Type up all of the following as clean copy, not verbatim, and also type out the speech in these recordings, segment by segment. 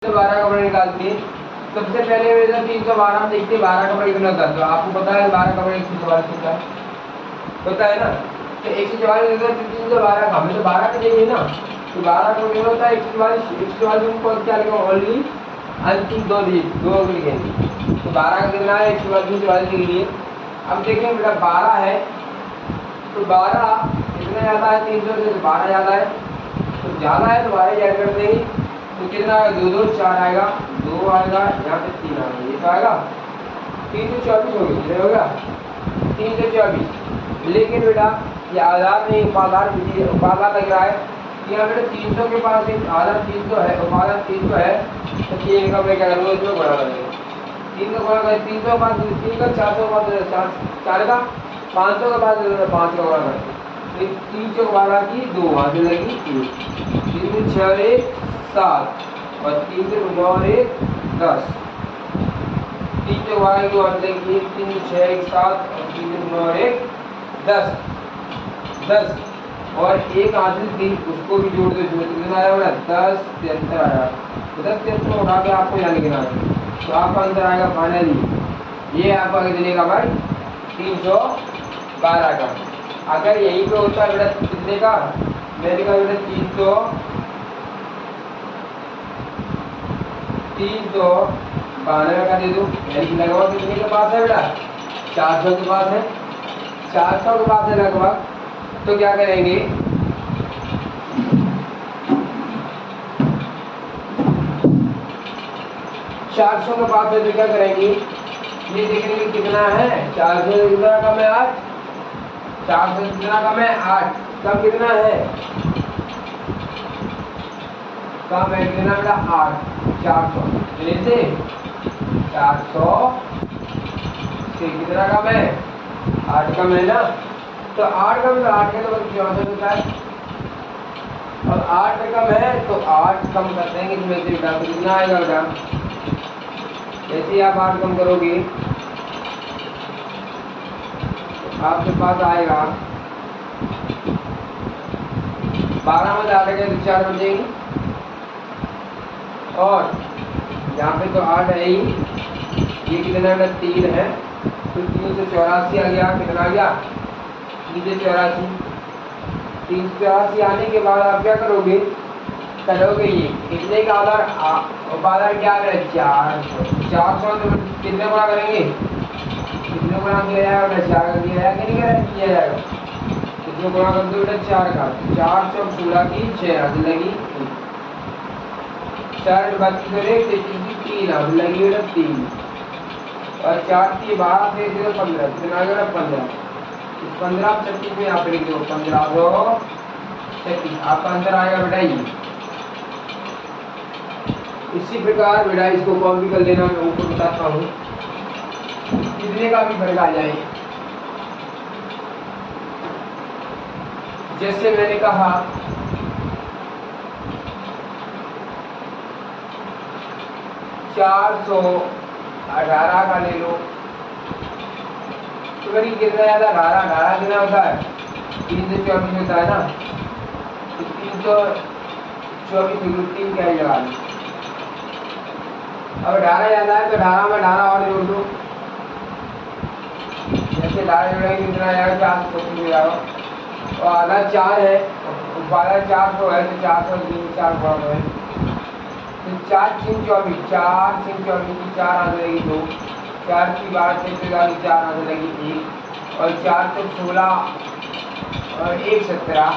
12 का बड़ा निकालते हैं। सबसे पहले बेटा 312 में देखते हैं 12 का बड़ा कितना होता है। तो आपको पता है 12 का बड़ा 144 होता है, पता है ना। तो 144 होता है 312 का, हमें तो 12 का चाहिए ना। तो 12 का कितना होता है 144 में कौन क्या लिखा ओनली अंतिम दो लिखेंगे। तो 12 का कितना है 144 लिख लिए। अब देखें बेटा 12 है तो 12 कितना ज़्यादा है 300 से, 12 ज़्यादा है तो ज़्यादा है तो 12 ऐड कर देंगे। तो कितना आएगा 2 2 4 आएगा, 2 आएगा, यहाँ पे 3 आएगा, ये तो आएगा 324 हो गया, हो गया 324। लेकिन बेटा ये आधार नहीं उपाधार विधि उपाधार लग रहा है। यहाँ बेटा 300 के पास एक आधार 300 है, उपाधार 300 है, तो 3 का मैं क्या करूँगा इसमें बड़ा करेंगे। 3 का बड़ा 300 का पास 3 का 400 का पास 4 का 500 का पास 5 का बड़ा करते 300 12 की 2 आगे लगी 1 3 6 1 7 और 3 से 9 1 10 3 से 12 की 2 आगे लगी 3 6 1 7 और 3 से 9 1 10 और एक हासिल थी उसको भी जोड़ दो, कितना आया बड़ा 10 73 आया। 10 73 उठा के आपको यहाँ लिखना है तो आपका आंसर आएगा फाइनली ये आपका कितने का भाई 312 का। अगर यहीं पे होता है बेटा कितने का, मैंने कहा बेटा 392 का दे दो, यानी लगभग कितने के पास है बेटा 400 के पास है, 400 के पास है लगभग। तो क्या करेंगे 400 के पास है तो क्या करेंगे ये देखेंगे कितना है 400 से कितना कम है 8, 400 से कितना कम है 8, कम कितना है कम है कितना बेटा 8, 400 से 400 से कितना कम है 8 कम है ना। तो 8 कम तो 8 के तो 64 होता है और 8 कम है तो 8 कम कर देंगे इसमें से बेटा तो कितना आएगा बेटा, जैसे आप 8 कम करोगे आपके पास आएगा 12 में 8 के तो 4 बन जाएंगे और यहाँ पे तो 8 है ही, ये कितना बेटा 3 है तो 384 आ गया, कितना आ गया 384 आने के बाद आप क्या करोगे ये कितने का आधार उपाधार क्या है 400 तो कितने गुणा करेंगे, कितने गुणा किया जाएगा 4 का किया जाएगा कि नहीं किया जाएगा, कितने गुणा कर दो बेटा 4 का 416 की 6 आगे लगी 4 बाकी करे 3 आगे लगी बेटा 3 और 4 की 12 से 15 कितना आ गया 15, 15 36 में आप लिख दो 1536 आपका आंसर आएगा बेटा ये। इसी प्रकार बेटा इसको कॉपी कर लेना, मैं आपको बताता हूँ कितने का भी फर्क आ जाए। जैसे मैंने कहा 418 का ले लो तो मेरी कितना ज्यादा 18 कितना होता है 324 होता है ना, तो 324 3 क्या लगा लो। अब 18 ज्यादा है तो 18 में 18 और जोड़ दो, जैसे 18 जोड़ेंगे कितना आएगा 425 जाएगा और आधा 4 है बारह 400 है तो 400 4 है तो 4 3 24 4 3 24 की 4 आने लगी 2, 4 की 12 से 4 आने लगी 1 और 4 से 16 और 1 17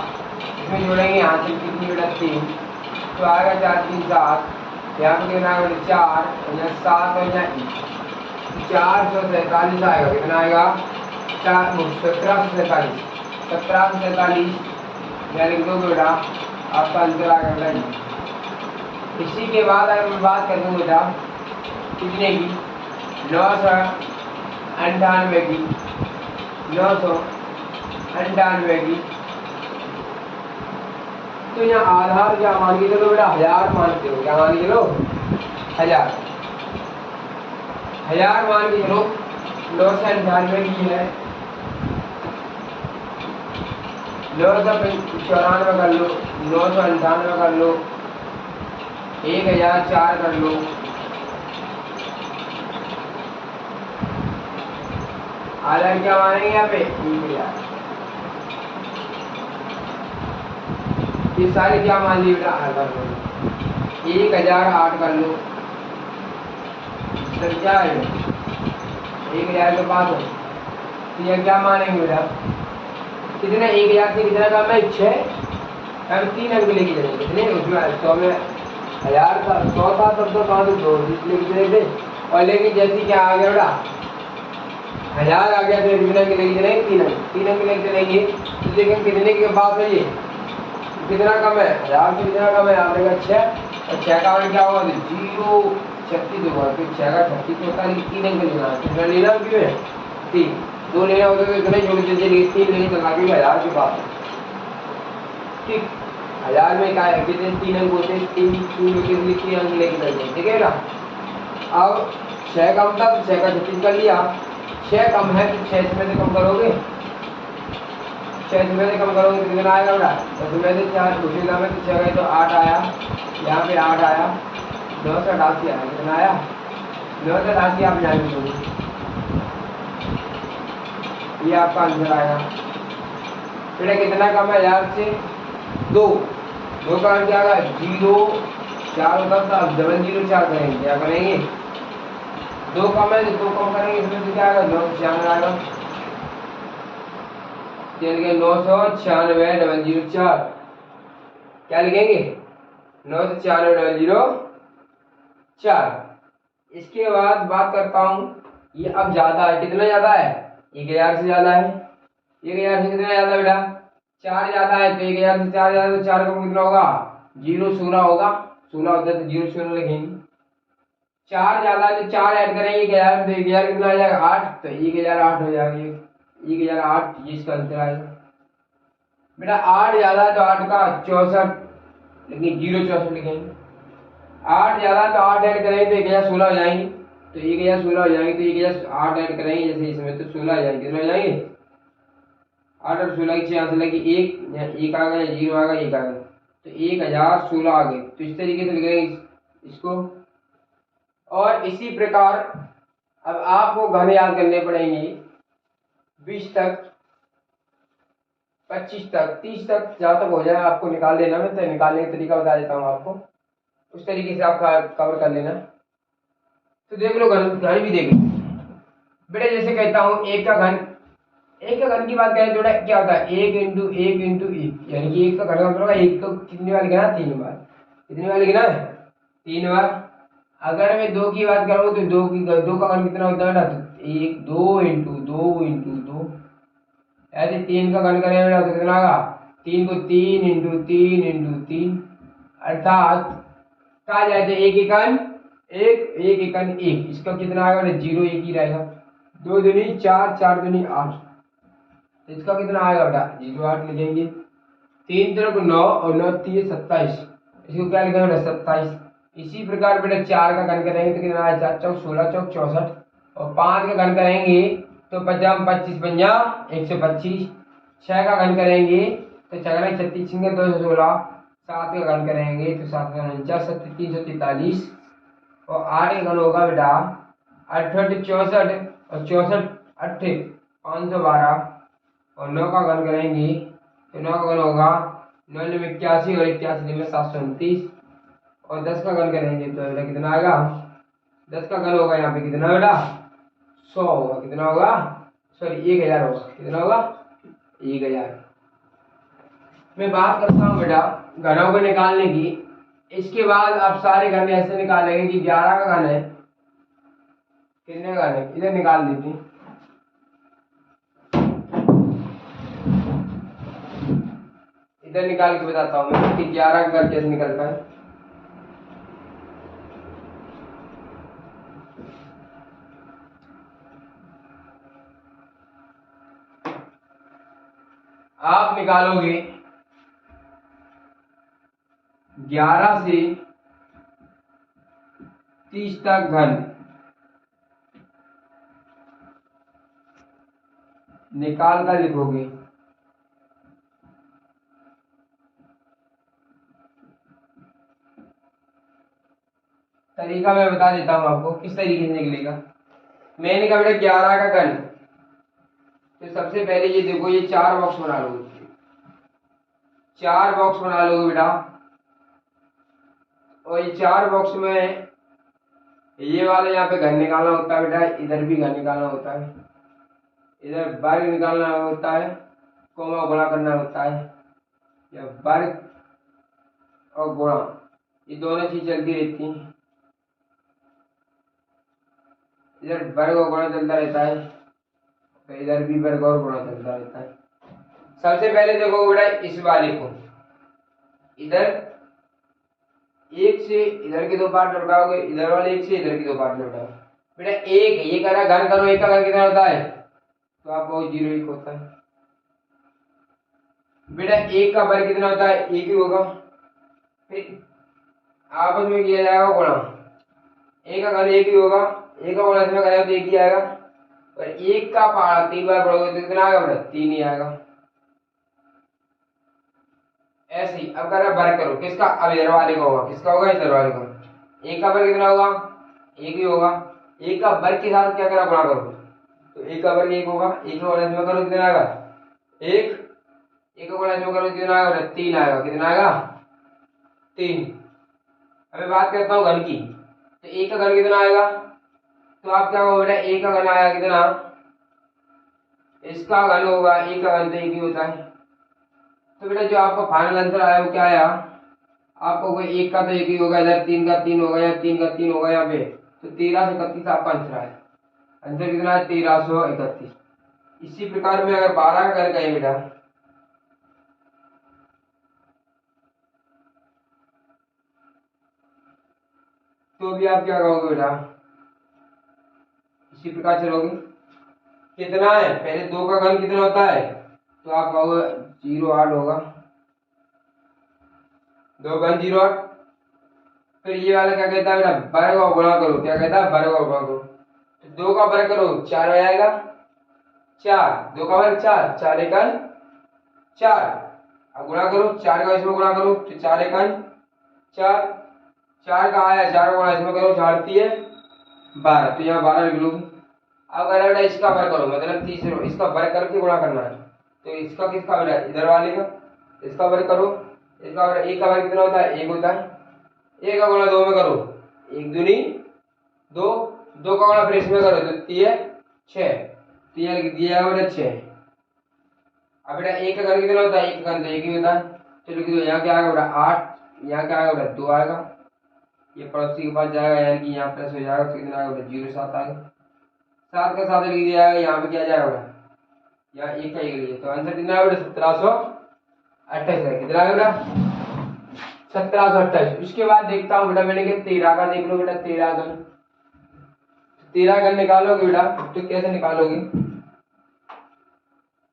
इसमें जोड़ेंगे यहाँ से कितनी बेटा 3 तो आएगा 4 3 7, यहाँ पे कितना आएगा 4 यहाँ 7 और यहाँ 447 आएगा, कितना आएगा 1747 यहाँ लिख दो बेटा आपका आंसर आ गया। इसी के बाद अगर मैं बात कर दूँ बेटा कितने की 998 की 998 की, तो यहाँ आधार क्या मान के चलो बेटा 1000 मानते हो, क्या मान के चलो 1000 मान के चलो 998 की है 994 कर लो 998 कर लो 1004 कर लो, आधा क्या मानेंगे यहाँ पे 1000। ये सारी क्या मान ली बेटा, 1008 कर लो, सर क्या है 1000 के पास हो, तो ये क्या मानेंगे बेटा, कितना 1000 से कितना कम है 6, हम 3 अंक लेके चलेंगे कितने उसमें 100 में 1000 का 100 था तब तो 5 इसलिए कितने थे, और लेकिन जैसे क्या आ गया बेटा 1000 आ गया तो कितना के लेके चलेंगे 3 अंक लेके चलेंगे, तो लेकिन कितने के पास है ये कितना कम है 1000 से कितना कम है आपने कहा 6, और 6 का मान क्या होगा 0 36 होगा, तो 6 का 36 होता है, 3 अंक लेना है, कितना लेना क्यों है 3, 2 लेना होता तो इतना जोड़ दीजिए 3 लेने चला के 1000 के पास, ठीक 1000 में क्या है कितने 3 अंक होते हैं, 3 अंक लेके चलते, ठीक है ना। अब 6 कम था तो 6 का 36 कर लिया, 6 कम है तो 6 में से कम करोगे, 6 में से कम करोगे तो कितना आएगा बेटा 10 में से 4 दूसरी में तो 6 गए तो 8 आया, यहाँ पे 8 आया, 988 आया, कितना आया 988 आप जाएंगे दोगे, ये आपका आंसर आएगा बेटा। कितना कम है 1000 से 2 का क्या आएगा 0 4 होता था, अब 004 करेंगे, क्या करेंगे 2 कम है तो 2 कम करेंगे, इसमें से क्या आएगा 996 आएगा, चल गए 996,004, क्या लिखेंगे 996,004। इसके बाद बात करता हूँ, ये अब ज्यादा है, कितना ज्यादा है 1000 से ज्यादा है, 1000 से कितना ज्यादा बेटा 4 ज्यादा है, तो 1000 से 4 ज्यादा, तो 4 का कितना होगा 0 16 होगा, 16 होता है तो 0 0 लिखेंगे, 4 ज्यादा है तो 4 ऐड करेंगे 1000 तो 1000 कितना आ जाएगा 8, तो 1008 हो जाएगा, 1008 इसका आंसर आएगा बेटा। 8 ज्यादा है तो 8 का 64, लेकिन 0 64 लिखेंगे, 8 ज्यादा तो 8 ऐड करेंगे तो 1016 हो जाएंगे, तो 1016 हो जाएंगे, तो 1008 ऐड करेंगे जैसे इसमें तो 16 हो जाएंगे, कितना हो जाएंगे 8 और 16 की 6 आंसर लगी, एक आ गया 0 आ गया 1 आ गया, तो 1016 आ गए, तो इस तरीके से लिखेंगे इसको। और इसी प्रकार अब आपको घन याद करने पड़ेंगे 20 तक 25 तक 30 तक, जहाँ तक हो जाए आपको निकाल लेना, मैं तो निकालने का तरीका बता देता हूँ आपको, उस तरीके से आप कवर कर लेना। तो देख लो घन भी देख लो बेटा, जैसे कहता हूँ एक का घन की बात करें तो क्या होता है 1 इंटू 1 इंटू 1, यानी कि 1 का घन का मतलब एक को कितनी बार लिखना 3 बार, कितनी बार लिखना है 3 बार। अगर मैं 2 की बात करूँ तो 2 का घन कितना होता है बेटा, तो 1 2 इंटू 2 इंटू 2, ऐसे 3 का घन करें बेटा तो कितना होगा 3 को 3 इंटू 3 इंटू 3, अर्थात कहा जाए तो एक एकन एक, इसका कितना आएगा 0 1 ही रहेगा, 2 दूनी 4 4 दूनी 8, तो इसका कितना आएगा बेटा 0 8 लिखेंगे, 3 3 को 9 और 9 3 27, इसको क्या लिखेंगे बेटा 27। इसी प्रकार बेटा 4 का घन करेंगे तो कितना आएगा 4 चौक 16 चौक 64, और 5 का घन करेंगे तो 50 25 50 125, 6 का घन करेंगे तो 6 36 सिंगल 216, 7 का घन करेंगे तो 7 49 343, और 8 का घन होगा बेटा 68 64, और 64 8 512, और 9 का घन करेंगे तो 9 का घन होगा 9 में 81 और 81 में 729, और 10 का घन करेंगे तो बेटा कितना आएगा 10 का घन होगा यहाँ पे कितना बेटा 100 होगा, कितना होगा सॉरी 1000 होगा, कितना होगा 1000। मैं बात करता हूँ बेटा घनों को निकालने की, इसके बाद आप सारे घन ऐसे निकालेंगे कि 11 का घन है, कितने का घन है इधर निकाल देते हैं, इधर निकाल के बताता हूँ मैं कि 11 का घन कैसे निकलता है। आप निकालोगे 11 से 30 तक घन, निकाल कर लिखोगे, तरीका मैं बता देता हूँ आपको किस तरीके से निकलेगा। मैंने कहा बेटा 11 का घन, तो सबसे पहले ये देखो ये 4 बॉक्स बना लो, 4 बॉक्स बना लोगे बेटा। और ये 4 बॉक्स में ये वाला यहाँ पे घन निकालना होता है बेटा, इधर भी घन निकालना होता है, इधर वर्ग निकालना होता है, कोमा गुणा करना होता है, या वर्ग और गुणा ये दोनों चीज चलती रहती हैं। इधर वर्ग और गुणा चलता रहता है, तो इधर भी वर्ग और गुणा चलता रहता है। सबसे पहले देखो बेटा इस वाले को, इधर एक से इधर के 2 पार्ट लौटाओगे, इधर वाले एक से इधर के 2 पार्ट लौटाओ बेटा। एक ये कह रहा घन करो, एक का घन कितना होता है, तो आप कहो 0 1 होता है बेटा। एक का वर्ग कितना होता है, एक ही होगा। फिर आपस में किया जाएगा गुणा, एक का घन एक ही होगा, एक का गुणा इसमें करेगा तो एक ही आएगा, और एक का पहाड़ा 3 बार पढ़ोगे तो कितना आएगा बेटा, 3 ही आएगा। ऐसे ही अब कर रहा वर्ग करो किसका, अब इधर वाले का होगा, किसका होगा, इधर वाले का। एक का वर्ग कितना होगा, एक ही होगा। एक का वर्ग के साथ क्या करा, गुणा करो, तो एक का वर्ग एक होगा, एक का गुणा इसमें करो कितना आएगा, एक, एक का गुणा इसमें करो कितना आएगा बेटा, 3 आएगा। कितना आएगा, 3। अभी बात करता हूँ घन की, तो एक का घन कितना आएगा, तो आप क्या कहो बेटा, एक का घन आया कितना, इसका घन होगा, एक का घन तो एक ही होता है। तो बेटा जो आपका फाइनल आंसर आया वो क्या आया, आपको कोई एक का तो एक ही होगा, इधर 3 का 3 होगा, या 3 का 3 होगा यहाँ पे, तो 1331 आपका आंसर आया। आंसर कितना है, 1331। इसी प्रकार में अगर 12 का घर कहें बेटा, तो भी आप क्या कहोगे बेटा, इसी प्रकार चलोगे। कितना है, पहले 2 का घन कितना होता है, तो आप कहोगे 08 होगा, 2 घन 08। फिर ये वाला क्या कहता है बेटा, वर्ग और गुणा करो, क्या कहता है, वर्ग और गुणा करो, तो 2 का वर्ग करो 4 हो जाएगा, 4, 2 का वर्ग 4, 4 एकन 4। अब गुणा करो, 4 का इसमें गुणा करो तो 4 एकन 4, 4 का आया, 4 का गुणा इसमें करो, 4 है 12, तो यहाँ 12 लिख लो। अब अगर बेटा इसका वर्ग करो, मतलब तीसरे इसका वर्ग करके गुणा करना है, तो इसका किसका बेटा, इधर वाले का, इसका वर्ग करो, इसका वर्ग, एक का वर्ग कितना होता है, एक होता है, एक का गुणा 2 में करो, 1 दूनी 2, 2 का गुणा फिर इसमें करो तो 3 6, 3 लिख दिया बेटा 6। अब बेटा एक का घन कितना होता है, एक का घन तो एक ही होता है, तो लिख दो, यहाँ क्या आएगा बेटा 8, यहाँ क्या आएगा बेटा 2 आएगा, ये पड़ोसी के पास जाएगा, यानी कि यहाँ प्लस हो जाएगा, तो कितना आएगा बेटा 0 7 आएगा, 7 का 7 लिख दिया जाएगा, यहाँ पे क्या जाएगा बेटा, यहाँ एक का एक लिखिए, तो आंसर कितना है बेटा 1728 है। कितना है बेटा 1728। उसके बाद देखता हूँ बेटा, मैंने कहा 13 का देख लो बेटा, 13 घन, 13 घन निकालोगे बेटा तो कैसे निकालोगे,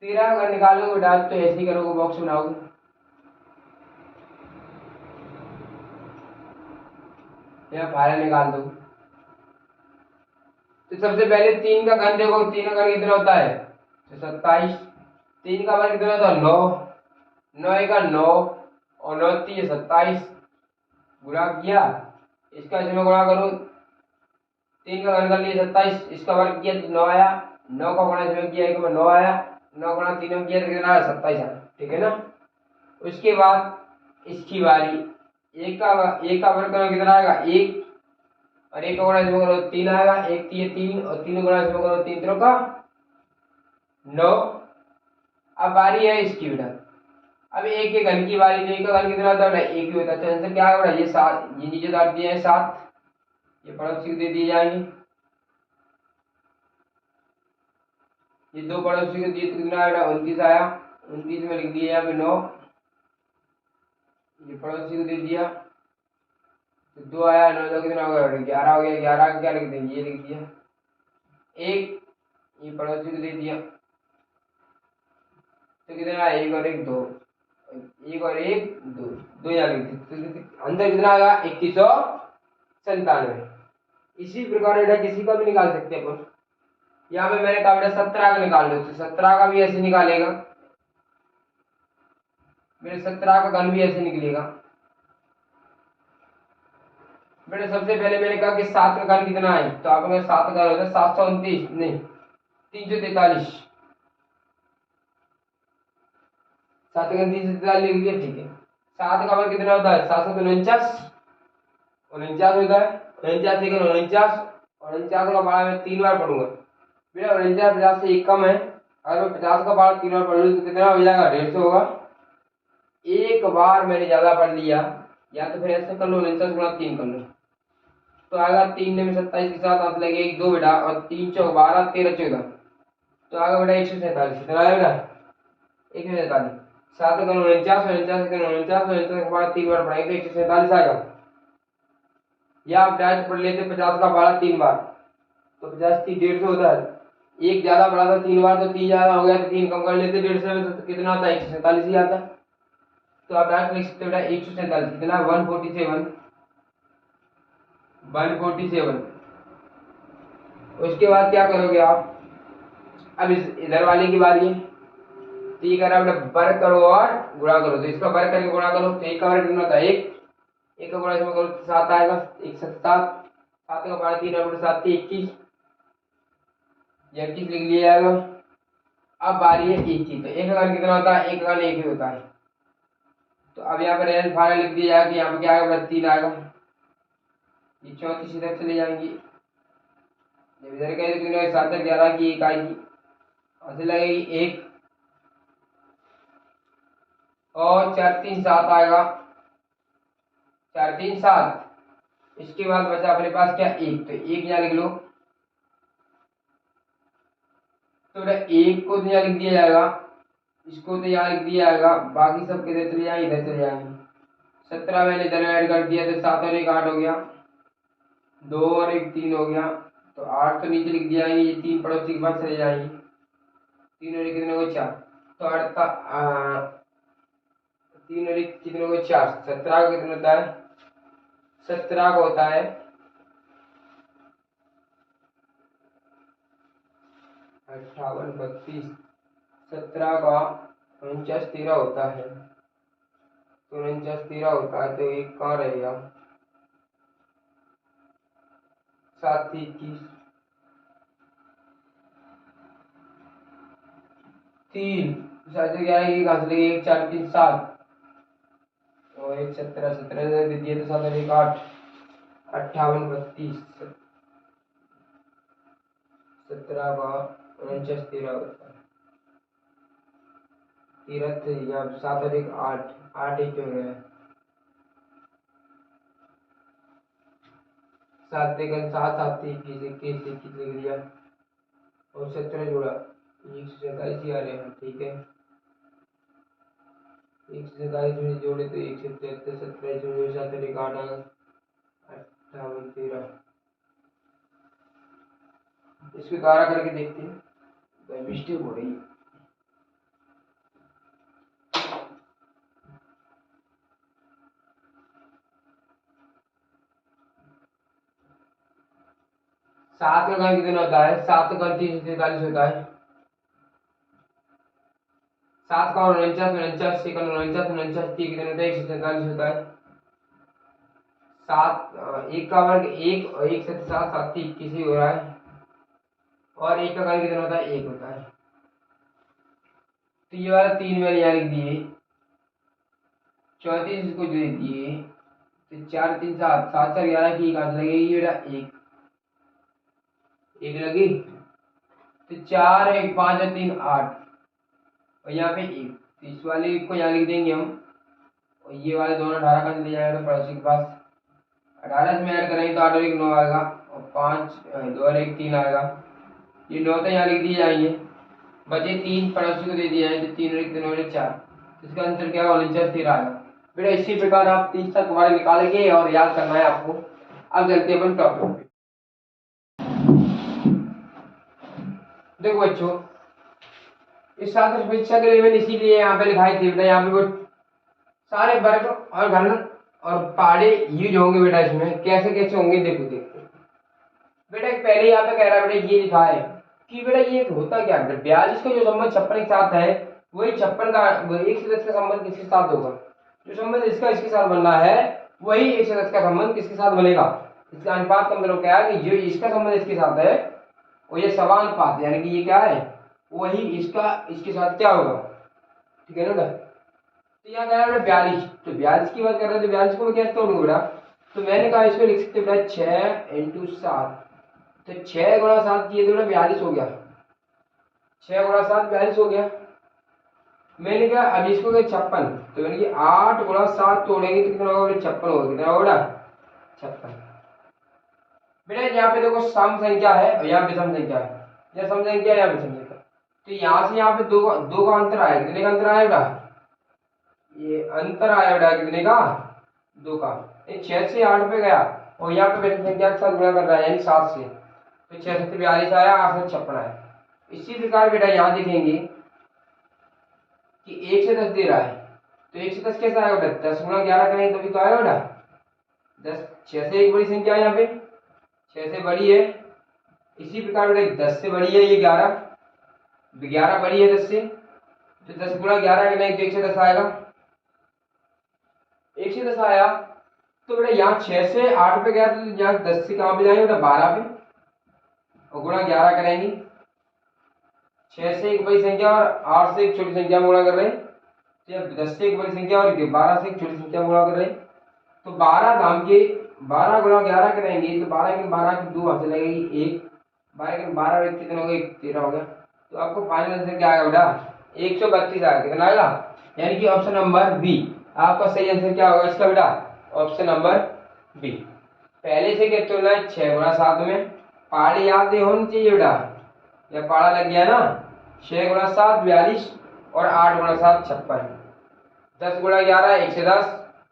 13 घन निकालोगे बेटा तो ऐसे ही करोगे, बॉक्स बनाओगे, या फाइनल निकाल दो। तो सबसे पहले 3 का घन देखो, 3 का घन कितना होता है, तो 27, 3 का वर्ग कितना होता है 9, 9 का 9 और 9 3 27, गुणा किया, इसका इसमें गुणा करो, 3 का घन कर लिया 27, इसका वर्ग किया तो 9 आया, 9 का गुणा इसमें किया 1 में 9 आया, 9 गुणा 3 में किया तो कितना आया 27 आया, ठीक है ना। उसके बाद इसकी बारी, एक का वर्ग करो कितना आएगा 1, और 1 का गुणा इसमें करो 3 आएगा, 1 3 3 और 3 गुणा इसमें करो 3 3 का 9। अब बारी है इसकी बेटा, अब एक के घन की बारी, तो एक का घन कितना होता है, एक ही होता है, तो आंसर क्या है बेटा, ये 7, ये नीचे डाल दिए हैं 7, ये पड़ोसी को दे दिए जाएंगे, ये 2 पड़ोसी को दिए तो कितना बेटा 29 आया, 29 में लिख दिया यहाँ पे 9, ये पड़ोसी को दे दिया तो 2 आया, 9 2 कितना हो गया बेटा 11 हो गया, 11 का क्या लिख देंगे, ये लिख दिया, एक ये पड़ोसी को दे दिया तो कितना आया 1 और 1 2, 1 और 1 2, 2 यहाँ लिख दिया, तो अंदर कितना आएगा 2197। इसी प्रकार बेटा किसी का भी निकाल सकते हैं अपन, यहाँ पे मैंने कहा बेटा 17 का निकाल लो, तो 17 का भी ऐसे निकालेगा मेरे, 17 का घन भी ऐसे निकलेगा बेटा सबसे पहले मैंने कहा कि 7 का घन कितना है, तो आपने 7 का होता है 729 नहीं 343, 7 का 343 लिख लिया, ठीक है। 7 का घन कितना होता है 749, 49 होता है, 49 ठीक है 49, 49 का बारह मैं 3 बार पढ़ूंगा बेटा, 49 50 से एक कम है, अगर मैं 50 का बारह 3 बार पढ़ लूँ तो कितना हो जाएगा 150 होगा। एक बार मैंने ज्यादा पढ़ लिया, या तो फिर ऐसे कर लो 49 गुणा 3 कर लो, तो आएगा 3 में 27 के साथ हाथ लगे 1 2 बेटा, और 3 चौक 12 13 14, तो आएगा बेटा 147, कितना आएगा 147, 7 का 49 49 का 49 49 के बाद 3 बार पढ़ाएंगे तो 147 आएगा। या आप डायरेक्ट पढ़ लेते 50 का 12 3 बार, तो 50 की 150 होता है, एक ज्यादा पढ़ा था 3 बार तो 3 ज्यादा हो गया, तो 3 कम कर लेते 150 में, तो कितना आता है 147 ही आता है। तो आप डायरेक्ट लिख सकते हो बेटा 147 कितना 147, 147। उसके बाद क्या करोगे आप, अब इधर वाले की बारी है, तो ये करा बेटा वर्ग करो और गुणा करो, तो इसका वर्ग करके गुणा करो, तो एक का वर्ग कितना होता है 1, एक का गुणा इसमें करो तो 7 आएगा, 1 7 7, 7 का 12 3 और 7 21, 21 लिख लिया जाएगा। अब बारी है 1 की, तो एक का घन कितना होता है, एक का घन 1 ही होता है, तो अब यहाँ पर एन फाइनल लिख दिया जाएगा कि यहाँ पे क्या आएगा 3 आएगा, ये 34 इधर चले जाएंगी, जब इधर कहे तो 7 11 की 1 आएगी, ऐसे लगेगी 1 और 4 3 7 आएगा, 4 3 7, इसके बाद बचा अपने पास क्या 1, तो 1 यहाँ लिख लो, तो एक को तो यहाँ लिख दिया जाएगा, इसको तो यहाँ लिख दिया जाएगा, बाकी सब किधर चले जाएंगे इधर चले जाएंगे। 17 मैंने इधर ऐड कर दिया तो 7 और 1 8 हो गया, 2 और 1 3 हो गया, तो 8 तो नीचे लिख दिया जाएंगे, ये 3 पड़ोसी के पास चले जाएंगे, 3 और 1 कितने हो 4, तो 3 और 1 कितने हो 4, 17 का कितना होता है 17 का होता है 58 32, 17 का 49 13 होता है, तो 49 13 होता है, तो एक कहाँ रहेगा 7 21 3 7 से 11 की कहाँ से लेंगे 1 4 3 7 और 1 17 17 दे दिए तो 7 और 1 8 58 32, 17 का 49 13 होता है, 13 थे या 7 और 1 8 8 ही क्यों रहे 7 से 7 7 21 21 21 लिख दिया और 17 जोड़ा 147 ही आ रहे हैं, ठीक है 147 में जोड़े तो 173 27 में 7 और 1 8 आएगा 58 13, इसको दोबारा करके देखते हैं, तो मिस्टेक हो रही है। सात का घन कितना होता है 7 का घन 343 होता है, 7 का 49 49 से 49 49 कितना होता है 147 होता है, 7 1 का वर्ग 1 और 1 7 7 7 21 ही हो रहा है, और 1 का घन कितना होता है 1 होता है, तो ये वाला 3 मैंने यहाँ लिख दिए, 34 इसको जो दे दिए, तो 4 3 7 7 4 11 की कहाँ से लगेगी बेटा 1 1 लगी, तो 4 1 5 और 3 8 और यहाँ पे 1, तो इस वाले को यहाँ लिख देंगे हम, और ये वाले दोनों 18 का चले जाएगा तो पड़ोसी के पास 18 में ऐड करेंगे तो 8 और 1 9 आएगा, और 5 2 और 1 3 आएगा, ये 9 तो यहाँ लिख दिए जाएंगे, बचे 3 पड़ोसी को दे दिया है, तो 3 और 1 3 और 1 4, इसका आंसर क्या होगा 49 13 आएगा बेटा। इसी प्रकार आप 30 तक हमारे निकालेंगे और याद करना है आपको। अब चलते हैं अपन टॉपिक पे। देखो बच्चों, इस छात्र परीक्षा के लिए मैंने इसीलिए यहाँ पे लिखाई थी बेटा, यहाँ पे वो सारे वर्ग और घन और पहाड़े यूज होंगे बेटा, इसमें कैसे कैसे होंगे देखो देखो बेटा। एक पहले यहाँ पे कह रहा है बेटा, ये लिखा है कि बेटा ये होता क्या है 42 का जो संबंध 56 के साथ है, वही 56 का 1 से 10 का संबंध किसके साथ होगा, जो संबंध इसका इसके साथ बनना है वही 1 से 10 का संबंध किसके साथ बनेगा, इसका अनुपात का मतलब क्या है कि जो इसका संबंध इसके साथ है वो ये समानुपात, यानी कि ये क्या है वही इसका इसके साथ क्या होगा, ठीक है ना बेटा। तो यहाँ क्या है 42, तो 42 की बात कर रहे हैं तो 42 को मैं कैसे तोड़ूंगा बेटा, तो मैंने कहा इसको लिख सकते बेटा 6 × 7, तो 6 × 7 किए तो बेटा 42 हो गया, 6 × 7 42 हो गया। मैंने कहा अब इसको क्या 56, तो मैंने कि 8 × 7 तोड़ेंगे तो कितना होगा बेटा 56 होगा, कितना होगा 56। बेटा यहाँ पे देखो सम संख्या है और यहाँ पे सम संख्या है, या सम संख्या यहाँ पे सम संख्या, तो यहाँ से यहाँ पे दो दो का अंतर आया, कितने का अंतर आया बेटा, ये अंतर आया बेटा कितने का, 2 का, 6 से 8 पे गया और यहाँ पे बेटा संख्या के साथ गुणा कर रहा है यानी 7 से, तो 6 से 42 आया, 8 से 56 आया। इसी प्रकार बेटा यहाँ देखेंगे कि 1 से 10 दे रहा है, तो 1 से 10 कैसा आएगा बेटा, 10 × 11 करेंगे तभी तो आएगा बेटा 10, 6 से एक बड़ी संख्या है, यहाँ पे 6 से बड़ी है। इसी प्रकार बेटा 10 से बड़ी है ये 11, 11 बड़ी है 10 से, तो 10 × 11 करना है तो 1 से 10 आएगा, 1 से 10 आया। तो बेटा यहाँ 6 से 8 पे गया तो यहाँ 10 से कहाँ पे जाएंगे बेटा 12 पे, और गुणा 11 करेंगे, 6 से एक बड़ी संख्या और 8 से एक छोटी संख्या में गुणा कर रहे हैं, तो 10 से एक बड़ी संख्या और 12 से एक छोटी संख्या में गुणा कर रहे हैं, तो 12 दाम के 12 × 11 करेंगे तो 12 × 12 की 2 हाथ लगेगी 1, 12 × 12 कितना हो गया 13 हो गया। तो आपको फाइनल आंसर क्या आएगा बेटा 132 आएगा, कितना आएगा, यानी कि ऑप्शन नंबर बी आपका सही आंसर क्या होगा इसका बेटा, ऑप्शन नंबर बी। पहले से क्या तुलना है 6 × 7 में पहाड़ी याद होनी चाहिए बेटा, या पहाड़ा लग गया ना, 6 × 7 42 और 8 × 7 56, 10 × 11 1 से 10,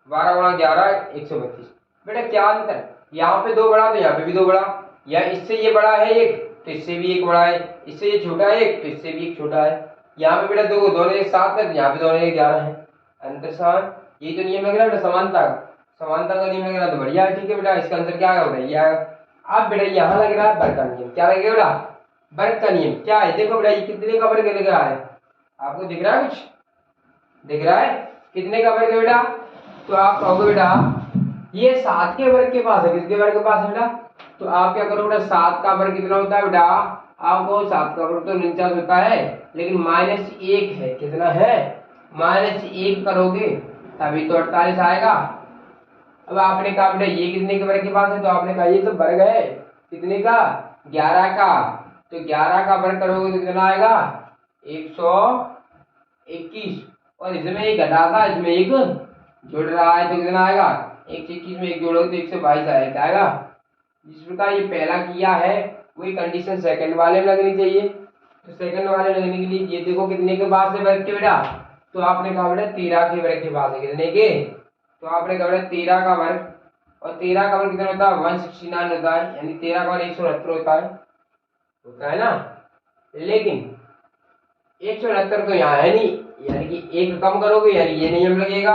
12 × 11 132। बेटा क्या अंतर, यहाँ पे 2 बड़ा तो यहाँ पे भी 2 बड़ा, या इससे ये बड़ा है एक तो इससे भी एक बड़ा है, इससे ये छोटा है एक तो इससे भी एक छोटा है। यहाँ पे बेटा दो दोनों एक 7 है, यहाँ पे दोनों एक 11 है, अंतर समान, ये तो नियम लग रहा है बेटा समानता का, समानता का नियम लग रहा है तो बढ़िया है, ठीक है बेटा इसका आंसर क्या होगा ये आएगा। अब बेटा यहाँ लग रहा है वर्ग का नियम, क्या लगेगा बेटा, वर्ग का नियम क्या है, देखो बेटा ये कितने का वर्ग लग रहा है, आपको दिख रहा है, कुछ दिख रहा है कितने का वर्ग है बेटा, तो आप कहोगे बेटा ये 7 के वर्ग के पास है, किसके वर्ग के पास है बेटा, तो आप क्या करो बेटा 7 का वर्ग कितना होता है बेटा, आपको 7 का वर्ग तो 49 होता है, लेकिन -1 है, कितना है -1 करोगे तभी तो 48 आएगा। अब आपने कहा बेटा ये कितने के वर्ग के पास है, तो आपने कहा ये तो वर्ग है कितने का 11 का, तो 11 का वर्ग करोगे तो कितना आएगा 121, और इसमें एक घटा था इसमें एक जुड़ रहा है तो कितना आएगा 1 से 21 में एक जोड़ोगे तो 122 आएगा, क्या आएगा। जिस प्रकार ये पहला किया है वही कंडीशन सेकंड वाले में लगनी चाहिए, तो सेकंड वाले लगने के लिए ये देखो कितने के पास है वर्ग के बेटा, तो आपने कहा बेटा 13 के वर्ग के पास है, कितने के, तो आपने कहा बेटा 13 का वर्ग, और 13 का वर्ग कितना होता है 169 होता है, यानी 13 का वर्ग 169 होता है ना, लेकिन 169 तो यहाँ है नहीं, यानी कि एक कम करोगे यानी ये नियम लगेगा,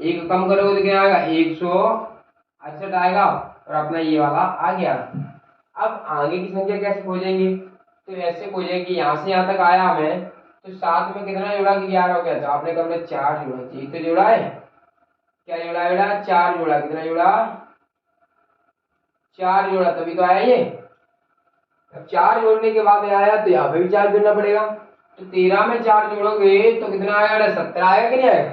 एक कम करोगे तो क्या आएगा 168 आएगा, और अपना ये वाला आ गया। अब आगे की संख्या कैसे खोजेंगे, तो ऐसे खोजेंगे यहाँ से यहाँ तक आया हमें, तो 7 में कितना जोड़ा कि 11 हो गया, तो आपने कहा 4 जोड़ा चाहिए, तो जोड़ा है क्या, जोड़ा है बेटा 4 जोड़ा, कितना जोड़ा 4 जोड़ा, तभी तो आया ये। अब 4 जोड़ने के बाद आया तो यहाँ पे भी 4 जोड़ना पड़ेगा, तो 13 में 4 जोड़ोगे तो कितना आएगा बेटा 17 आएगा कि नहीं आएगा,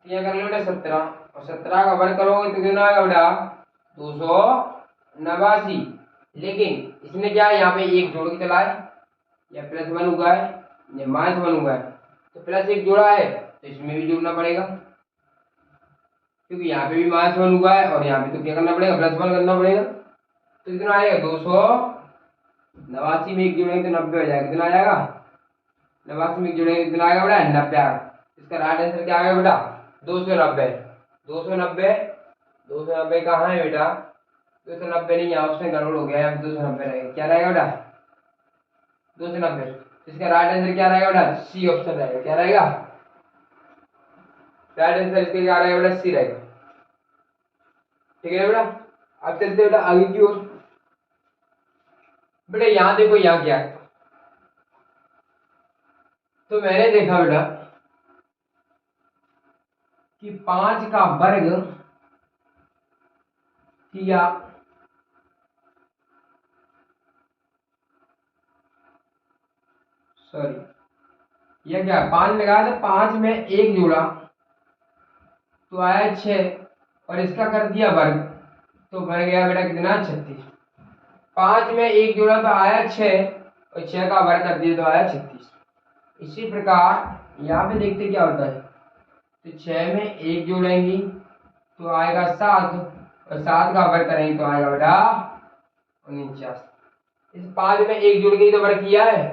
तो यह कर लो बेटा 17, और 17 का वर्ग करोगे तो कितना आएगा बेटा 289, लेकिन इसमें क्या है यहाँ पे एक जोड़ के चला है, या +1 हुआ है या -1 हुआ है, तो +1 जोड़ा है तो इसमें भी जोड़ना पड़ेगा, क्योंकि यहाँ पे भी -1 हुआ है और यहाँ पे तो क्या करना पड़ेगा +1 करना पड़ेगा, तो कितना आएगा 289 में एक जोड़ेंगे तो 90 हो जाएगा, कितना आएगा 89 में एक जोड़ेंगे कितना आएगा बेटा 90 आएगा। इसका राइट आंसर क्या आएगा बेटा 290, 290, 290 कहाँ है बेटा, 290 नहीं, यहाँ ऑप्शन गड़बड़ हो गया है, 290 रहेगा, क्या रहेगा बेटा 290, इसका राइट आंसर क्या रहेगा बेटा सी ऑप्शन रहेगा, क्या रहेगा राइट आंसर इसका क्या रहेगा बेटा सी रहेगा, ठीक है बेटा। अब चलते बेटा आगे की ओर, बेटा यहाँ देखो यहाँ क्या है, तो मैंने देखा बेटा कि 5 का वर्ग किया, सॉरी यह क्या 5 लगाया था, 5 में 1 जोड़ा तो आया 6 और इसका कर दिया वर्ग तो बन गया बेटा कितना 36। 5 में 1 जोड़ा तो आया 6 और 6 का वर्ग कर दिया तो आया 36। इसी प्रकार यहाँ पे देखते क्या होता है, तो 6 में 1 जोड़ेंगी तो आएगा 7 और 7 का वर्ग करेंगे तो आएगा बेटा 49। इस 5 में 1 जुड़ गई तो वर्ग किया है,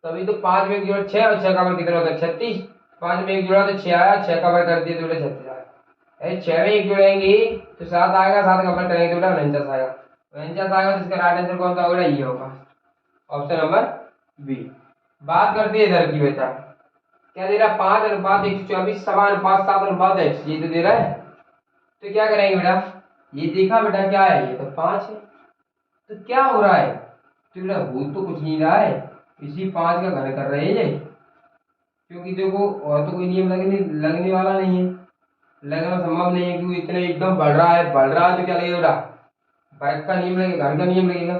तभी तो 5 में 1 जोड़ा 6 और 6 का वर्ग कितना होता है 36। 5 में 1 जोड़ा तो 6 आया, 6 का वर्ग कर दिया तो बेटा 36 आया। 6 में 1 जोड़ेंगी तो 7 आएगा, 7 का वर्ग करेंगे तो बेटा 49 आएगा। 49 आएगा तो इसका राइट आंसर कौन सा होगा, ये होगा ऑप्शन नंबर बी। बात करते हैं इधर की बेटा, क्या दे रहा है 5:124 समानुपात 7:x, ये तो दे रहा है। तो क्या करेंगे बेटा, ये देखा बेटा क्या है, ये तो 5 है, तो क्या हो रहा है, तो बेटा हो तो कुछ नहीं रहा है, इसी 5 का घन कर रहे हैं, क्योंकि देखो और तो कोई नियम लगने वाला नहीं है, लगना संभव नहीं है, क्योंकि इतना एकदम बढ़ रहा है तो क्या लगेगा बेटा, वर्ग का नियम लगेगा, घन का नियम लगेगा।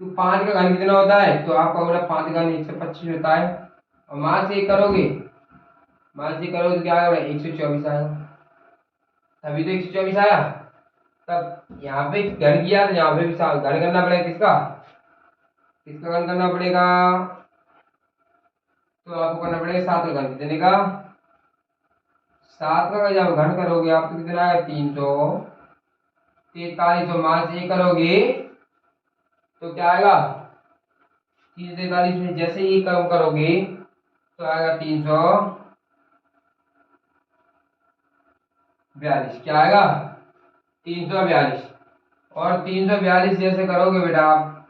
तो 5 का घन कितना होता है, तो आपका बेटा 5 का घन 125 होता है, और मान से करोगे तो क्या आएगा 124 आएगा, तभी तो 124 आया। तब यहाँ पे घन किया तो यहाँ पे भी घन करना पड़ेगा, किसका घन करना पड़ेगा, तो आपको करना पड़ेगा 7 का घन, कितने का 7 का जब घन करोगे आप तो कितना आएगा 343, और मान से करोगे तो क्या आएगा 343 में जैसे ही कम करोगे तो आएगा 342, क्या आएगा 342, और 342 जैसे करोगे बेटा आप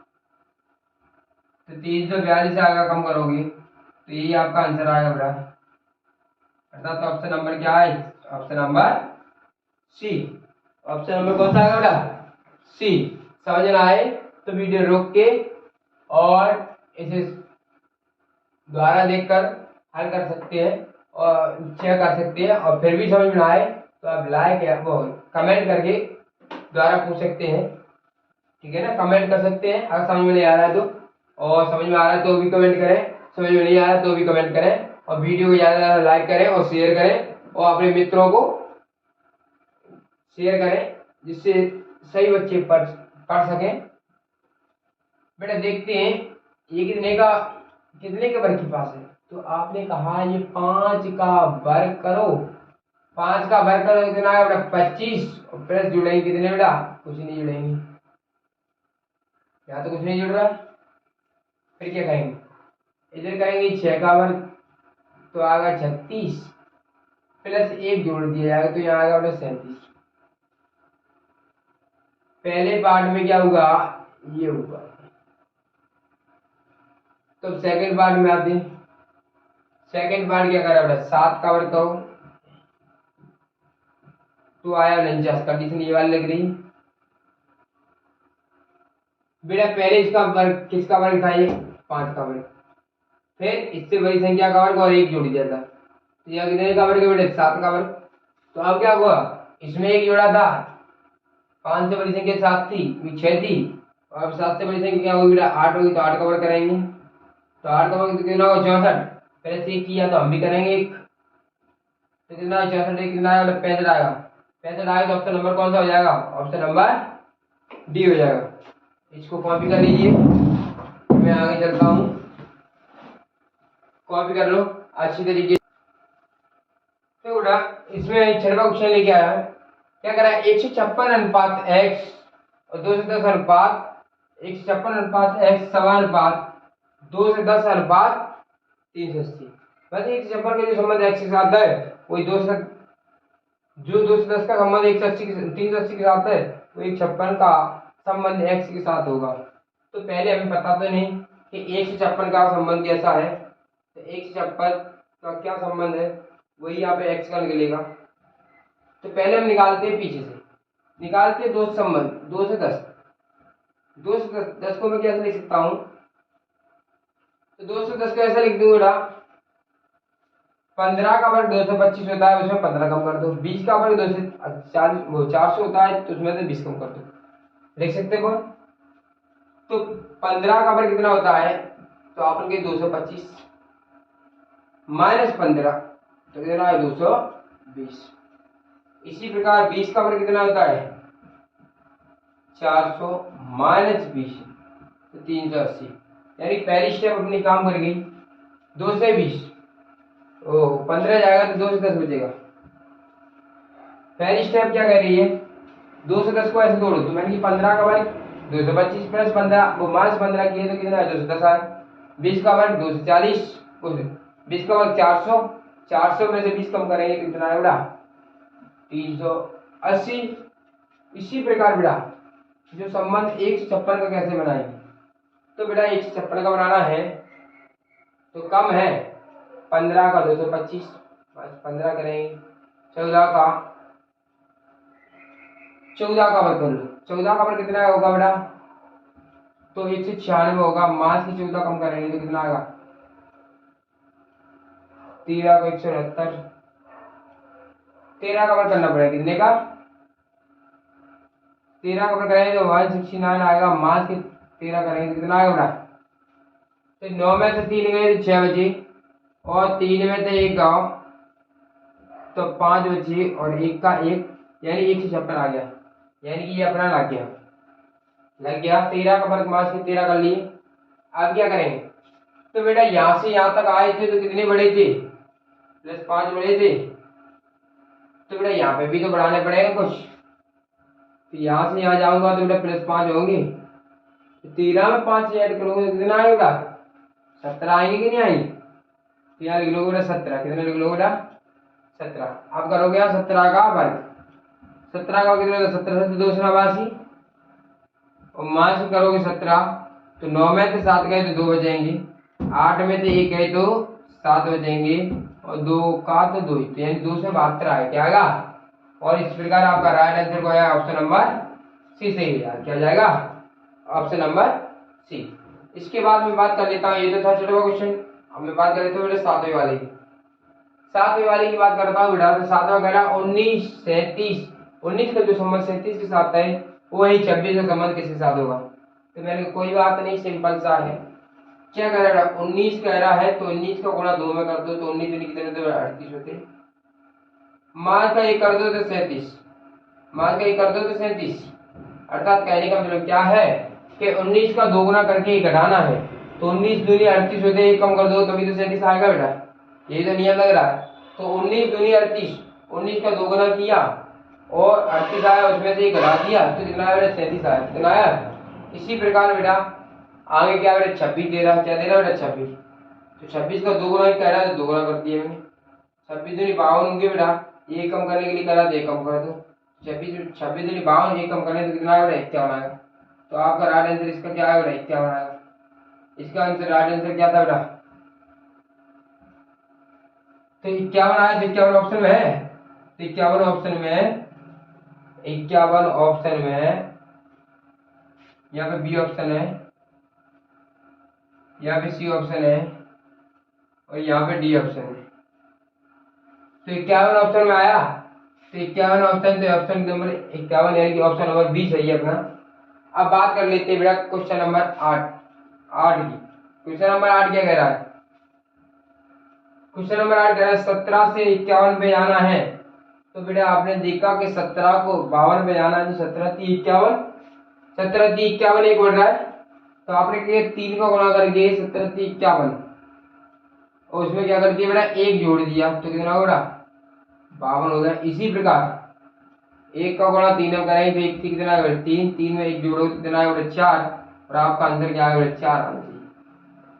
तो 342 आएगा, कम करोगे तो यही आपका आंसर आएगा बेटा, अर्थात तो ऑप्शन नंबर क्या है, option number C. Option number कौन सा आएगा बेटा, सी। समझ में आए तो वीडियो रोक के और इसे द्वारा देखकर हल कर सकते हैं और चेक कर सकते हैं, और फिर भी समझ में आए तो आप लाइक या वो कमेंट करके द्वारा पूछ सकते हैं, ठीक है ना, कमेंट कर सकते हैं अगर समझ में नहीं आ रहा है तो, और समझ में आ रहा है तो भी कमेंट करें, समझ में नहीं आ रहा है तो भी कमेंट करें, और वीडियो को ज़्यादा से ज़्यादा लाइक करें और शेयर करें और अपने मित्रों को शेयर करें जिससे सही बच्चे पढ़ सकें। बेटा देखते हैं ये कितने के वर्ग के पास है, तो आपने कहा ये 5 का वर्ग करो, 5 का वर्ग करो कितना है बेटा 25, और प्लस जुड़ेंगे कितने बेटा, कुछ नहीं जुड़ेंगे, यहाँ तो कुछ नहीं जुड़ रहा, फिर क्या करेंगे, इधर करेंगे 6 का वर्ग तो आएगा 36, प्लस 1 जोड़ दिया जाएगा तो यहाँ आएगा बेटा 37। पहले पार्ट में क्या होगा, ये होगा, तो सेकंड पार्ट में आते हैं, सेकंड पार्ट क्या करा बेटा 7 का वर्ग करो तो आया 49, कंडीशन ये वाली लग रही बेटा, पहले इसका वर्ग किसका वर्ग था, ये 5 का वर्ग, फिर इससे बड़ी संख्या का वर्ग और 1 जोड़ दिया था, तो यह कितने का वर्ग है बेटा 7 का वर्ग, तो अब क्या हुआ इसमें 1 जोड़ा था, 5 से बड़ी संख्या 7 थी, 6 थी, और अब 7 से बड़ी संख्या क्या होगी बेटा 8 होगी, तो 8 का वर्ग करेंगे तो 8 का वर्ग कितना होगा 64, पहले से किया तो हम भी करेंगे 1, तो कितना 64 कितना आएगा 65 आएगा, 65 आएगा तो ऑप्शन नंबर कौन सा हो जाएगा, ऑप्शन नंबर डी हो जाएगा। इसको कॉपी कर लीजिए, मैं आगे चलता हूँ, कॉपी कर लो अच्छी तरीके से। बेटा इसमें 6वां क्वेश्चन लेके आया है, क्या करा है 156 अनुपात x और 2 से 10 अनुपात 156 अनुपात x समानुपात 2 से 10 अनुपात 380। वैसे 156 का जो संबंध x के साथ है वही 2 से 10 का संबंध 380 के साथ है, वो 156 का संबंध x के साथ होगा। तो पहले हमें पता तो नहीं कि 156 का संबंध कैसा है, तो 156 का क्या संबंध है वही यहाँ पे x का निकलेगा। तो पहले हम निकालते हैं पीछे से, निकालते हैं 2 से संबंध 2 से 10, 2 से 10 को मैं कैसे लिख सकता हूँ, तो 2 से 10 को ऐसा लिख दूंगा 15 का वर्ग 225 होता है, उसमें 15 कम कर दो। 20 का वर्ग 400 होता है, तो उसमें से 20 कम कर दो। देख सकते हो। तो 15 का वर्ग कितना होता है, तो आप लोग 225 माइनस 15 तो कितना है 220। इसी प्रकार 20 का वर्ग कितना होता है 400 माइनस 20 तो 380। यानी पहली स्टेप अपनी काम कर गई। 2 से 20 15 जाएगा तो 2 से 10 बचेगा। पहली स्टेप क्या कह रही है, 2 से 10 को ऐसे तोड़ो, तो मैंने 15 का वर्ग 225 प्लस 15 वो माइनस 15 किए तो कितना है 210 आए। 20 का वर्ग 240, 20 का वर्ग 400, 400 में से 20 कम करेंगे तो कितना है बेटा 380। इसी प्रकार बेटा जो संबंध 156 का कैसे बनाएंगे, तो बेटा 156 का बनाना है तो कम है 15 का 225 15 करेंगे, 14 का वर्ग कर लो। 14 का वर्ग कितना होगा बेटा, तो 196 होगा। मास की 14 कम करेंगे तो कितना आएगा 13 को 169। 13 का वर्ग करना पड़ेगा कितने का 13 का वर्ग करेंगे तो 169 आएगा। मास की 13 करेंगे तो कितना आएगा बेटा, तो 9 में से 3 गए तो 6 बचे और 3 में से 1 गाँव तो 5 बचे और 1 का 1 यानी 156 आ गया। यानी कि ये अपना लग गया 13 का वर्ग मास की 13 कर लिए। अब क्या करेंगे, तो बेटा यहां से यहां तक आए थे तो कितने बड़े थे +5 बड़े थे, तो बेटा यहाँ पे भी तो बढ़ाने पड़ेगा कुछ। तो यहां से यहां जाऊंगा तो बेटा +5 होंगे, तो 13 में 5 ऐड करोगे तो कितना आएगा 17 आएंगे कि नहीं आएंगे। तो यहाँ लिख लोगे बेटा 17, कितने लिख लोगे बेटा 17। अब करोगे यहाँ 17 का वर्ग, 17 का कितना 17 से 2 89 और मास करोगे 17 तो 9 में से 7 गए तो 2 बचेंगे, 8 में से 1 गए तो 7 बचेंगे और 2 का तो 2 तो यानी 2 से 72 आए क्या आएगा। और इस प्रकार आपका राइट आंसर को आया ऑप्शन नंबर सी से ही क्या जाएगा ऑप्शन नंबर सी। इसके बाद मैं बात कर लेता हूँ, ये तो था छोटा क्वेश्चन। अब मैं बात कर लेता हूँ बेटा 7वें वाले की। 7वें वाले की बात करता हूँ बेटा, तो 7वां कह रहा 19 37 19 का जो संबंध 37 के साथ है वही 26 का संबंध किसके साथ होगा। तो मैंने कोई बात नहीं, सिंपल सा है। क्या कह रहा है 19 कह रहा है तो 19 का गुणा 2 में कर दो तो 19 कितने होते 38 होते। मास का 1 कर दो तो 37, मास का 1 कर दो तो 37। अर्थात कहने का मतलब क्या है कि 19 का 2 गुना करके घटाना है, तो 19 दूनी 38 होते 1 कम कर दो तभी तो 37 आएगा बेटा, यही तो नियम लग रहा है। तो 19 दूनी 38, 19 का 2 गुना किया और 38 आया, उसमें से 1 घटा दिया तो कितना आया बेटा 37 आया। कितना आया। इसी प्रकार बेटा आगे क्या बेटा 26 दे रहा है, क्या दे रहा है बेटा 26, तो 26 का 2 गुना कह रहा है तो 2 गुना कर दिया मैंने। 26 दूनी 52 होंगे बेटा, ये कम करने के लिए कह रहा था 1 कम कर दो। 26 दूनी 52 1 कम करने तो कितना आएगा बेटा 51 आएगा। तो आपका राइट आंसर इसका क्या आएगा बेटा 51 आएगा। इसका आंसर राइट आंसर क्या था बेटा, तो 51 आया। तो 51 ऑप्शन में है, तो 51 ऑप्शन में 51 ऑप्शन में यहाँ पे बी ऑप्शन है, यहाँ पे सी ऑप्शन है और यहाँ पे डी ऑप्शन है। तो 51 ऑप्शन में आया, तो 51 ऑप्शन तो ऑप्शन नंबर 51 यानी कि ऑप्शन नंबर बी सही है अपना। अब बात कर लेते हैं बेटा क्वेश्चन नंबर 8 की। क्वेश्चन नंबर 8 क्या कह रहा है, क्वेश्चन नंबर 8 कह रहा है 17 से 51 पे जाना है। तो बेटा आपने देखा कि 17 को 52 पे जाना है, तो 17 3 51, 17 3 51 एक बढ़ रहा है, तो आपने किया 3 का गुणा करके 17 3 51 और उसमें क्या कर दिया बेटा 1 जोड़ दिया तो कितना होगा 52 हो गया। इसी प्रकार 1 का गुणा 3 में करेंगे तो 1 कितना आएगा 3, 3 में 1 जोड़ो कितना आएगा 4 और आपका आंसर क्या आएगा 4 आना चाहिए।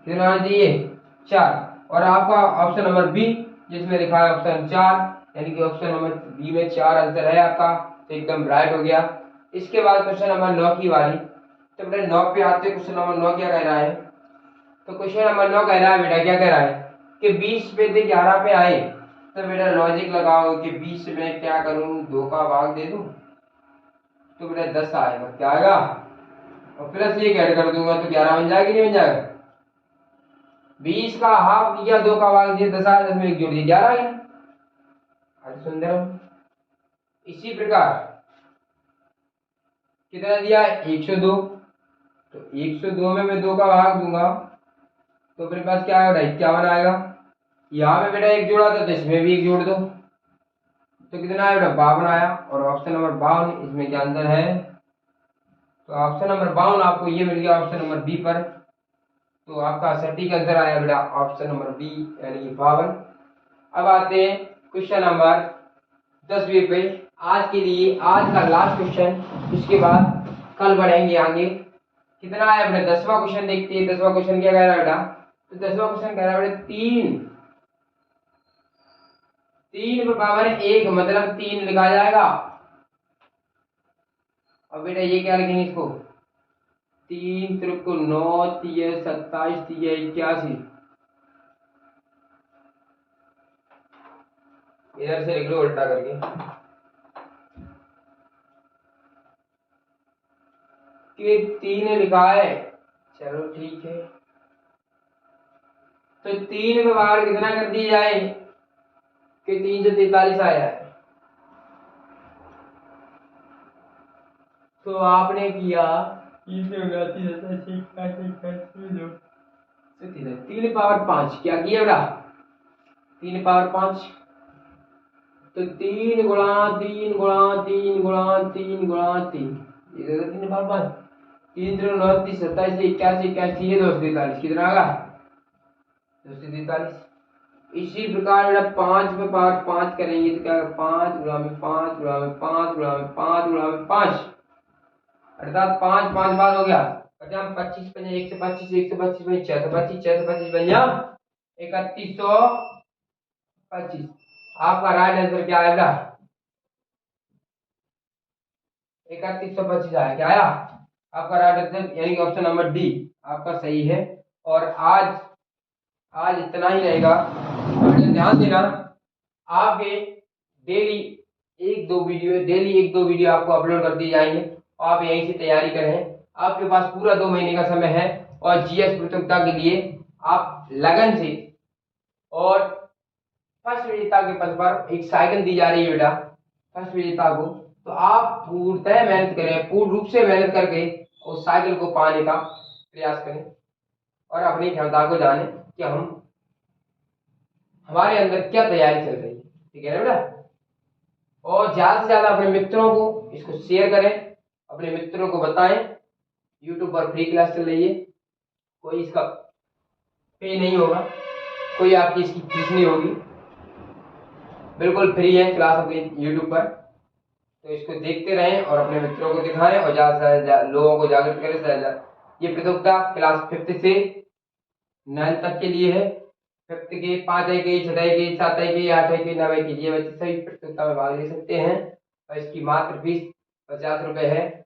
कितना आना चाहिए 4। और आपका ऑप्शन नंबर बी जिसमें लिखा है ऑप्शन 4 यानी कि ऑप्शन नंबर बी में 4 आंसर है आपका, तो एकदम राइट हो गया। इसके बाद क्वेश्चन नंबर 9 की बारी। तो बेटा 9 पे आते हैं, क्वेश्चन नंबर 9 क्या कह रहा है, तो क्वेश्चन नंबर 9 कह रहा है बेटा क्या कह रहा है कि 20 पे से 11 पे आए, तो बेटा लॉजिक लगाओ कि 20 में क्या करूं 2 का भाग दे दूं तो बेटा 10 आएगा, क्या आएगा और प्लस 1 ऐड कर दूंगा तो 11 बन जाएगा कि नहीं बन जाएगा। 20 का हाफ किया, 2 का भाग दिया 10 आया, 10 में 1 जोड़ दिया 11 आ गया। अति सुंदर। इसी प्रकार कितना दिया 102, तो 102 में मैं 2 का भाग दूंगा तो मेरे पास क्या आएगा 51 आएगा। यहाँ में बेटा 1 जोड़ा था तो इसमें भी 1 जोड़ दो तो कितना आया बेटा 52 आया। और ऑप्शन नंबर 52 इसमें क्या आंसर है, तो ऑप्शन नंबर 52 आपको ये मिल गया ऑप्शन नंबर बी पर। तो आपका सटीक आंसर आया बेटा ऑप्शन नंबर बी यानी कि 52। अब आते हैं क्वेश्चन नंबर 10वीं पे। आज के लिए आज का लास्ट क्वेश्चन, उसके बाद कल बढ़ेंगे आगे। कितना आया बेटा 10वां क्वेश्चन देखते हैं। 10वां क्वेश्चन क्या कह रहा है बेटा, तो 10वां क्वेश्चन कह रहा है बेटा 3 पे पावर 1 मतलब 3 लिखा जाएगा। अब बेटा ये क्या लिखेंगे इसको, 3 त्रिक 9 3 27 3 81, इधर से लिख लो उल्टा करके कि 3 लिखा है। चलो ठीक है, तो 3 में बाहर कितना कर दिया जाए कि 3 से 43 आ जाए। तो आपने किया 3 पावर 5 क्या किया बेटा 3 पावर 5, तो 3 गुणा 3 गुणा 3 गुणा 3 गुणा 3, ये 3 पावर 5, 3 3 9 30 27 81 81 ये 243 कितना आएगा 243। इसी प्रकार बेटा 5 पे पावर 5 करेंगे तो क्या 5 गुणा में 5 गुणा में 5 गुणा में 5 गुणा में 5 अर्थात 5 5 बार हो गया 50 25 पंजे 125 125 में 625 625 बन जा 3125। आपका राइट आंसर क्या आएगा 3125 आया। क्या आया आपका राइट आंसर यानी कि ऑप्शन नंबर डी आपका सही है। और आज इतना ही रहेगा। ध्यान देना आपके डेली एक दो वीडियो आपको अपलोड कर दिए जाएंगे। आप यहीं से तैयारी करें, आपके पास पूरा 2 महीने का समय है। और जीएस प्रतियोगिता के लिए आप लगन से और फर्स्ट विजेता के पद पर एक साइकिल दी जा रही है बेटा फर्स्ट विजेता को, तो आप पूर्णतः मेहनत करें, पूर्ण रूप से मेहनत करके उस साइकिल को पाने का प्रयास करें और अपनी क्षमता को जाने कि हमारे अंदर क्या तैयारी चल रही है। ठीक है ना बेटा, और ज्यादा से ज्यादा अपने मित्रों को इसको शेयर करें, अपने मित्रों को बताएं। यूट्यूब पर फ्री क्लास चल रही है, कोई इसका पे नहीं होगा, कोई आपकी इसकी फीस नहीं होगी, बिल्कुल फ्री है क्लास अपनी यूट्यूब पर। तो इसको देखते रहें और अपने मित्रों को दिखाएं और ज्यादा से ज्यादा लोगों को जागृत करें। ये प्रतियोगिता क्लास 5th से 9th तक के लिए है। 5th के 5 के 6 के 7 के 8 के 9 के लिए बच्चे सभी प्रतियोगिता में भाग ले सकते हैं और इसकी मात्र फीस 50 रुपए है।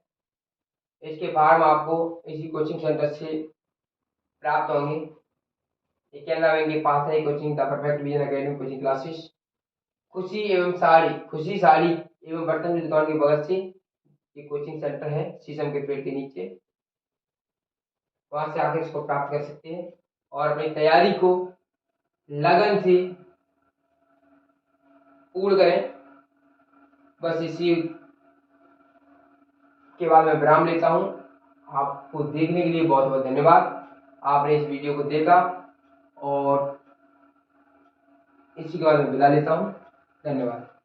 इसके फॉर्म आपको इसी कोचिंग सेंटर से प्राप्त होंगे। ये कैनरा बैंक के पास है coaching the perfect vision academy coaching classes. खुशी साड़ी एवं बर्तन की दुकान के बगल से ये कोचिंग सेंटर है, शीशम के पेड़ के नीचे। वहां से आकर इसको प्राप्त कर सकते हैं और अपनी तैयारी को लगन से पूर्ण करें। बस इसी के बाद मैं विराम लेता हूं। आपको देखने के लिए बहुत बहुत धन्यवाद। आपने इस वीडियो को देखा और इसी के बाद मैं विदा लेता हूं। धन्यवाद।